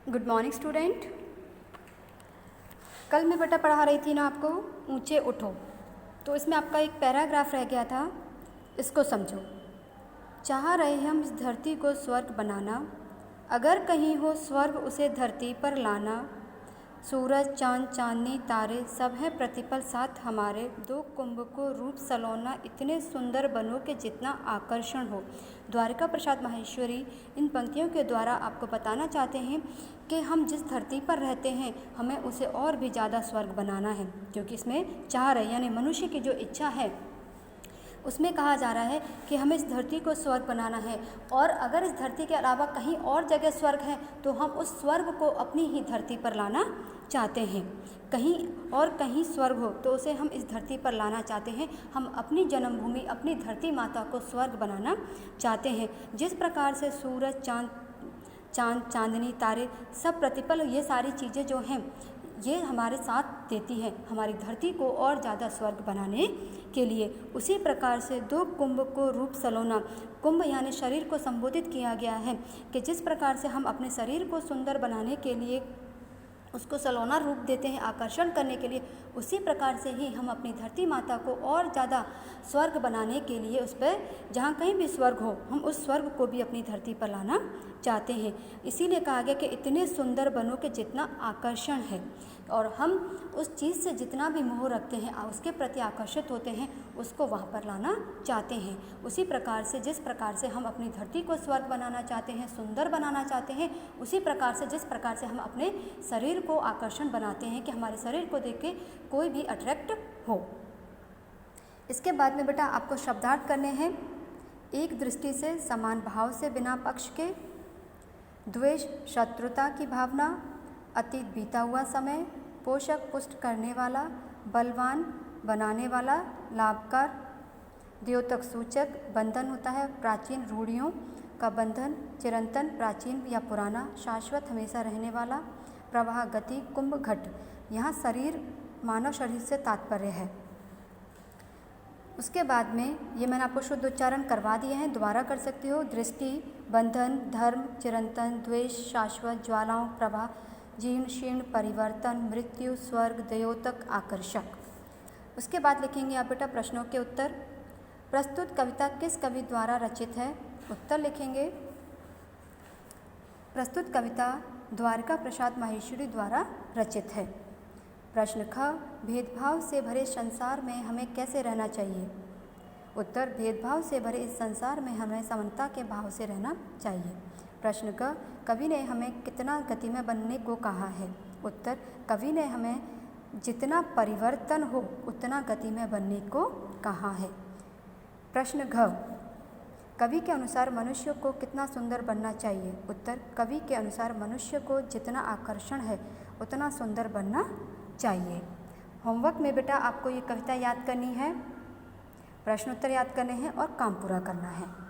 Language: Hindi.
Good morning student. कल मैं बेटा पढ़ा रही थी ना आपको ऊंचे उठो, तो इसमें आपका एक पैराग्राफ रह गया था, इसको समझो। चाह रहे हम इस धरती को स्वर्ग बनाना, अगर कहीं हो स्वर्ग उसे धरती पर लाना। सूरज चांद चांदनी तारे सब हैं प्रतिपल साथ हमारे, दो कुंभ को रूप सलोना इतने सुंदर बनो के जितना आकर्षण हो। द्वारिका प्रसाद माहेश्वरी इन पंक्तियों के द्वारा आपको बताना चाहते हैं कि हम जिस धरती पर रहते हैं हमें उसे और भी ज़्यादा स्वर्ग बनाना है, क्योंकि इसमें चाह रहे यानी मनुष्य की जो इच्छा है उसमें कहा जा रहा है कि हमें इस धरती को स्वर्ग बनाना है, और अगर इस धरती के अलावा कहीं और जगह स्वर्ग है तो हम उस स्वर्ग को अपनी ही धरती पर लाना चाहते हैं। कहीं स्वर्ग हो तो उसे हम इस धरती पर लाना चाहते हैं। हम अपनी जन्मभूमि अपनी धरती माता को स्वर्ग बनाना चाहते हैं। जिस प्रकार से सूरज चांद चांदनी तारे सब प्रतिपल, ये सारी चीज़ें जो हैं ये हमारे साथ देती हैं हमारी धरती को और ज़्यादा स्वर्ग बनाने के लिए। उसी प्रकार से दो कुंभ को रूप सलोना, कुंभ यानी शरीर को संबोधित किया गया है कि जिस प्रकार से हम अपने शरीर को सुंदर बनाने के लिए उसको सलोना रूप देते हैं आकर्षण करने के लिए, उसी प्रकार से ही हम अपनी धरती माता को और ज़्यादा स्वर्ग बनाने के लिए उस पर जहाँ कहीं भी स्वर्ग हो हम उस स्वर्ग को भी अपनी धरती पर लाना चाहते हैं। इसीलिए कहा गया कि इतने सुंदर बनो कि जितना आकर्षण है, और हम उस चीज़ से जितना भी मोह रखते हैं उसके प्रति आकर्षित होते हैं उसको वहाँ पर लाना चाहते हैं। उसी प्रकार से जिस प्रकार से हम अपनी धरती को स्वर्ग बनाना चाहते हैं, सुंदर बनाना चाहते हैं, उसी प्रकार से जिस प्रकार से हम अपने शरीर को आकर्षण बनाते हैं कि हमारे शरीर को देख के कोई भी अट्रैक्ट हो। इसके बाद में बेटा आपको शब्दार्थ करने हैं। एक दृष्टि से समान भाव से बिना पक्ष के, द्वेष शत्रुता की भावना, अतीत बीता हुआ समय, पोषक पुष्ट करने वाला, बलवान बनाने वाला, लाभकार, द्योतक सूचक, बंधन होता है प्राचीन रूढ़ियों का बंधन, चिरंतन प्राचीन या पुराना, शाश्वत हमेशा रहने वाला, प्रवाह गति, कुंभ घट। यहाँ शरीर मानव शरीर से तात्पर्य है। उसके बाद में ये मैंने आपको शुद्ध उच्चारण करवा दिए हैं, दोबारा कर सकते हो। दृष्टि, बंधन, धर्म, चिरंतन, द्वेष, शाश्वत, ज्वालाओं, प्रवाह, जीर्ण शीर्ण, परिवर्तन, मृत्यु, स्वर्ग, द्योतक, आकर्षक। उसके बाद लिखेंगे आप बेटा प्रश्नों के उत्तर। प्रस्तुत कविता किस कवि द्वारा रचित है? उत्तर लिखेंगे प्रस्तुत कविता द्वारिका प्रसाद माहेश्वरी द्वारा रचित है। प्रश्न ख, भेदभाव से भरे संसार में हमें कैसे रहना चाहिए? उत्तर, भेदभाव से भरे इस संसार में हमें समानता के भाव से रहना चाहिए। प्रश्न क, कवि ने हमें कितना गति में बनने को कहा है? उत्तर, कवि ने हमें जितना परिवर्तन हो उतना गति में बनने को कहा है। प्रश्न घ, कवि के अनुसार मनुष्य को कितना सुंदर बनना चाहिए? उत्तर, कवि के अनुसार मनुष्य को जितना आकर्षण है उतना सुंदर बनना चाहिए। होमवर्क में बेटा आपको ये कविता याद करनी है, प्रश्नोत्तर याद करने हैं और काम पूरा करना है।